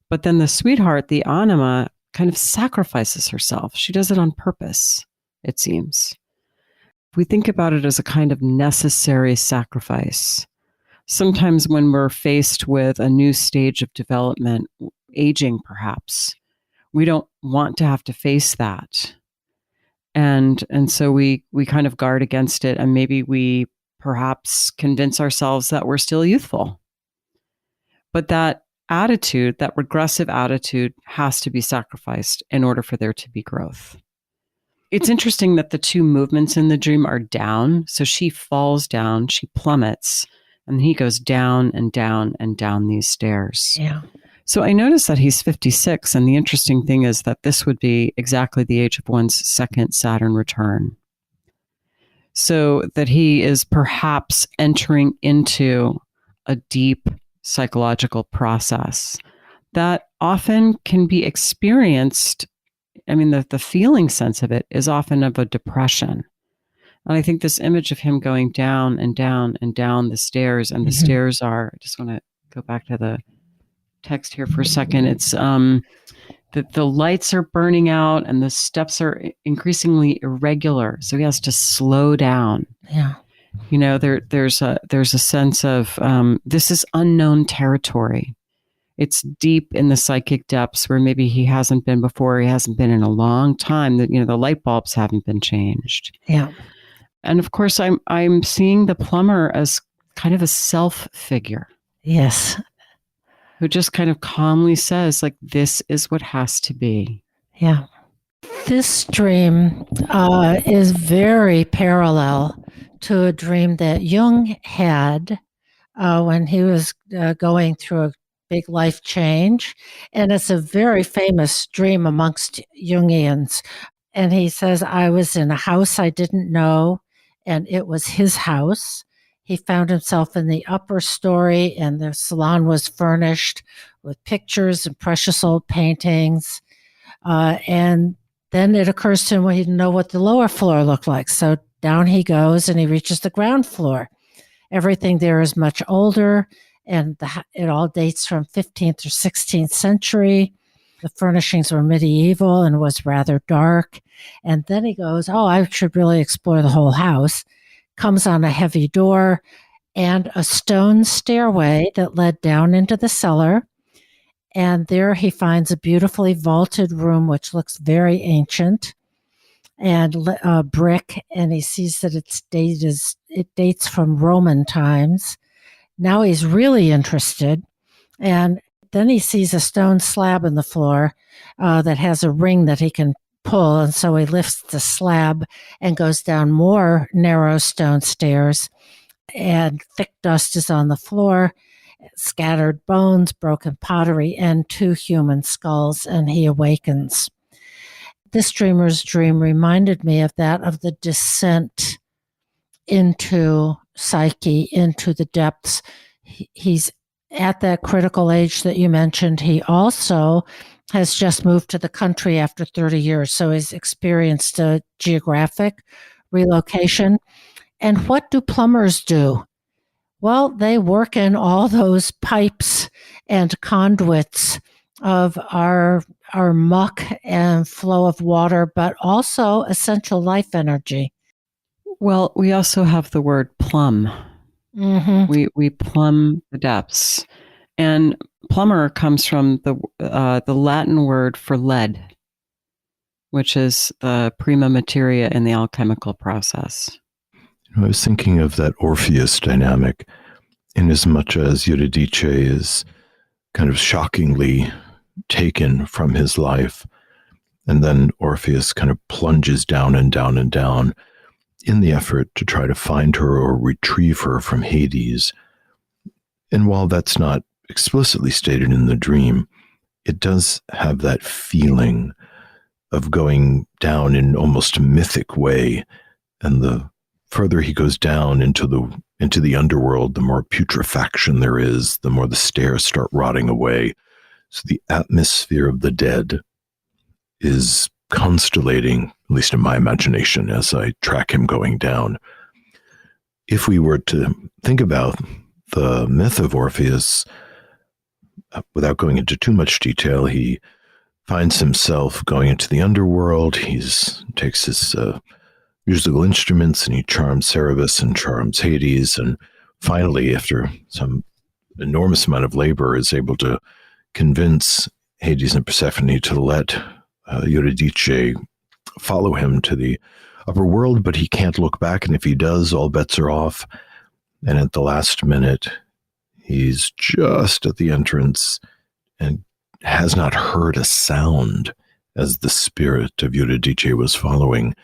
A: But then the sweetheart, the anima, kind of sacrifices herself. She does it on purpose, it seems. We think about it as a kind of necessary sacrifice. Sometimes when we're faced with a new stage of development, aging perhaps, we don't want to have to face that. And so we kind of guard against it, and maybe we perhaps convince ourselves that we're still youthful. But that attitude, that regressive attitude, has to be sacrificed in order for there to be growth. It's interesting that the two movements in the dream are down. So she falls down, she plummets, and he goes down and down and down these stairs.
B: Yeah.
A: So I noticed that he's 56. And the interesting thing is that this would be exactly the age of one's second Saturn return. So that he is perhaps entering into a deep psychological process that often can be experienced. I mean, the feeling sense of it is often of a depression. And I think this image of him going down and down and down the stairs, and the stairs are, I just want to go back to the text here for a second. It's the lights are burning out and the steps are increasingly irregular. So he has to slow down.
B: Yeah.
A: There's a sense of this is unknown territory. It's deep in the psychic depths where maybe he hasn't been before. He hasn't been in a long time. That the light bulbs haven't been changed.
B: Yeah.
A: And of course, I'm seeing the plumber as kind of a self figure.
B: Yes.
A: Who just kind of calmly says, like, this is what has to be.
B: Yeah. This dream is very parallel to a dream that Jung had when he was going through a big life change. And it's a very famous dream amongst Jungians. And he says, I was in a house I didn't know, and it was his house. He found himself in the upper story, and the salon was furnished with pictures and precious old paintings. And then it occurs to him, well, he didn't know what the lower floor looked like. So down he goes, and he reaches the ground floor. Everything there is much older, and it all dates from 15th or 16th century. The furnishings were medieval and was rather dark. And then he goes, oh, I should really explore the whole house. Comes on a heavy door and a stone stairway that led down into the cellar. And there he finds a beautifully vaulted room, which looks very ancient, and brick. And he sees that it dates from Roman times. Now he's really interested. And then he sees a stone slab in the floor that has a ring that he can pull. And so he lifts the slab and goes down more narrow stone stairs, and thick dust is on the floor, scattered bones, broken pottery, and 2 human skulls, and he awakens. This dreamer's dream reminded me of that, of the descent into psyche, into the depths. He's at that critical age that you mentioned. He also has just moved to the country after 30 years, so he's experienced a geographic relocation. And what do plumbers do? Well, they work in all those pipes and conduits of our muck and flow of water, but also essential life energy.
A: Well, we also have the word plumb.
B: Mm-hmm.
A: We plumb the depths. And plumber comes from the Latin word for lead, which is the prima materia in the alchemical process.
C: I was thinking of that Orpheus dynamic, in as much as Eurydice is kind of shockingly taken from his life, and then Orpheus kind of plunges down and down and down in the effort to try to find her or retrieve her from Hades. And while that's not explicitly stated in the dream, it does have that feeling of going down in almost a mythic way. And the further he goes down into the underworld, the more putrefaction there is, the more the stairs start rotting away. So the atmosphere of the dead is constellating, at least in my imagination, as I track him going down. If we were to think about the myth of Orpheus, without going into too much detail, he finds himself going into the underworld. He takes his musical instruments and he charms Cerberus and charms Hades. And finally, after some enormous amount of labor, is able to convince Hades and Persephone to let Eurydice follow him to the upper world, but he can't look back. And if he does, all bets are off. And at the last minute, he's just at the entrance and has not heard a sound as the spirit of Eurydice was following.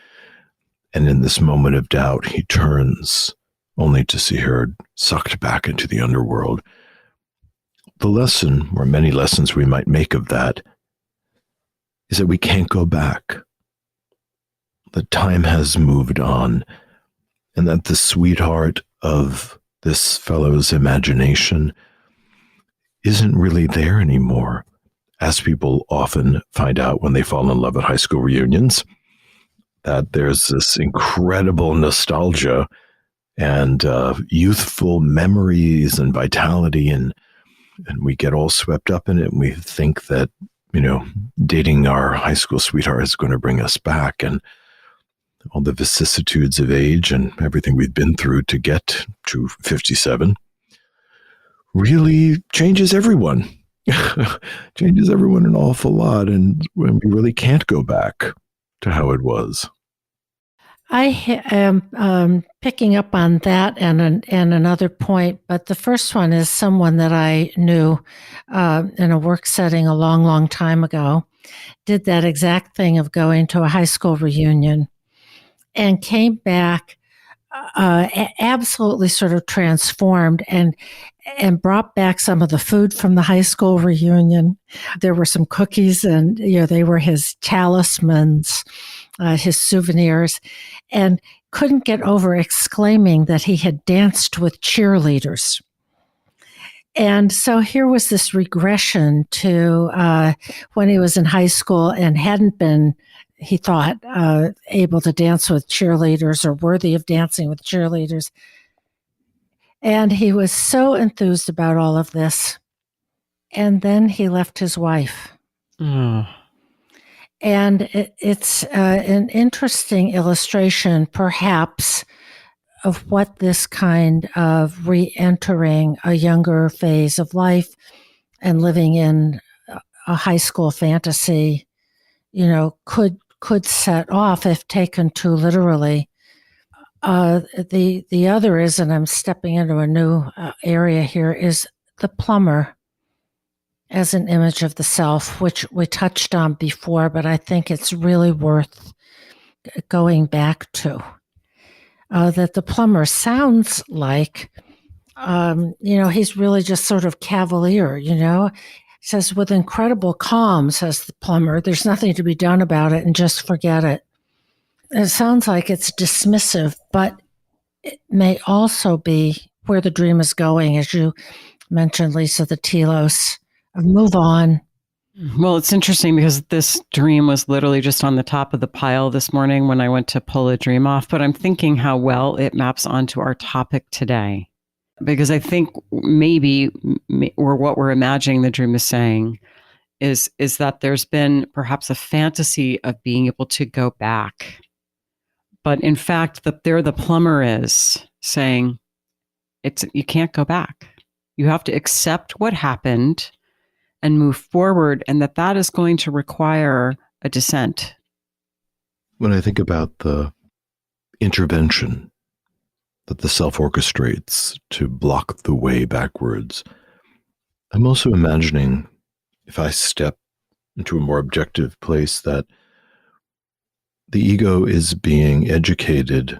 C: And in this moment of doubt, he turns only to see her sucked back into the underworld. The lesson, or many lessons we might make of that, is that we can't go back. The time has moved on, and that the sweetheart of this fellow's imagination isn't really there anymore, as people often find out when they fall in love at high school reunions, that there's this incredible nostalgia and youthful memories and vitality, and we get all swept up in it, and we think that dating our high school sweetheart is going to bring us back, and all the vicissitudes of age and everything we've been through to get to 57 really changes everyone. Changes everyone an awful lot, and we really can't go back to how it was.
B: I am picking up on that and another point, but the first one is someone that I knew in a work setting a long, long time ago, did that exact thing of going to a high school reunion and came back absolutely sort of transformed and brought back some of the food from the high school reunion. There were some cookies, and they were his talismans, his souvenirs, and couldn't get over exclaiming that he had danced with cheerleaders. And so here was this regression to when he was in high school and hadn't been, he thought, able to dance with cheerleaders or worthy of dancing with cheerleaders. And he was so enthused about all of this. And then he left his wife.
A: Oh.
B: And it's an interesting illustration, perhaps, of what this kind of re-entering a younger phase of life and living in a high school fantasy, could set off if taken too literally. The other is, and I'm stepping into a new area here, is the plumber as an image of the self, which we touched on before, but I think it's really worth going back to. That the plumber sounds like, he's really just sort of cavalier, says with incredible calm, says the plumber, there's nothing to be done about it and just forget it. It sounds like it's dismissive, but it may also be where the dream is going, as you mentioned, Lisa, the telos. Move on.
A: Well, it's interesting because this dream was literally just on the top of the pile this morning when I went to pull a dream off, but I'm thinking how well it maps onto our topic today. Because I think maybe, or what we're imagining the dream is saying, is that there's been perhaps a fantasy of being able to go back. But in fact, the plumber is saying, you can't go back. You have to accept what happened and move forward, and that is going to require a descent.
C: When I think about the intervention that the self orchestrates to block the way backwards, I'm also imagining, if I step into a more objective place, that the ego is being educated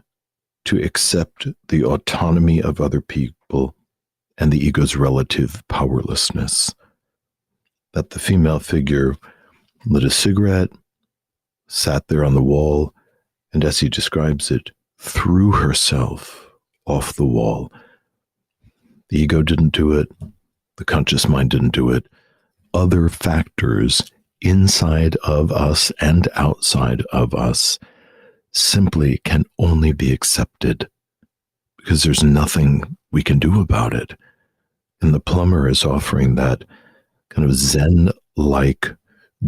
C: to accept the autonomy of other people and the ego's relative powerlessness. That the female figure lit a cigarette, sat there on the wall, and as he describes it, threw herself off the wall. The ego didn't do it. The conscious mind didn't do it. Other factors inside of us and outside of us simply can only be accepted because there's nothing we can do about it. And the plumber is offering that kind of Zen-like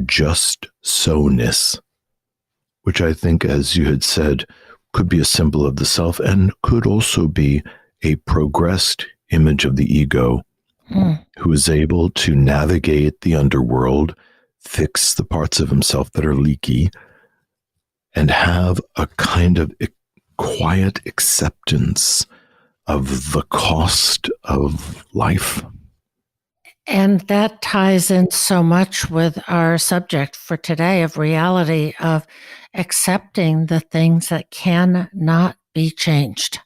C: just so-ness, which I think, as you had said, could be a symbol of the self and could also be a progressed image of the ego who is able to navigate the underworld, fix the parts of himself that are leaky, and have a kind of quiet acceptance of the cost of life.
B: And that ties in so much with our subject for today of reality, of accepting the things that cannot be changed.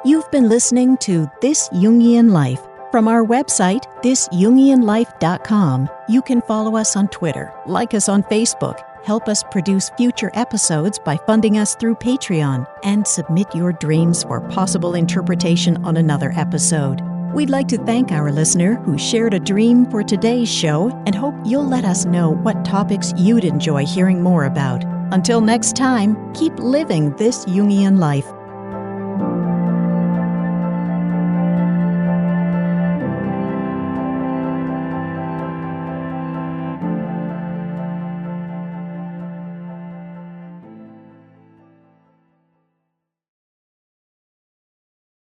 D: You've been listening to This Jungian Life. From our website, thisjungianlife.com, you can follow us on Twitter, like us on Facebook, help us produce future episodes by funding us through Patreon, and submit your dreams for possible interpretation on another episode. We'd like to thank our listener who shared a dream for today's show and hope you'll let us know what topics you'd enjoy hearing more about. Until next time, keep living this Jungian life.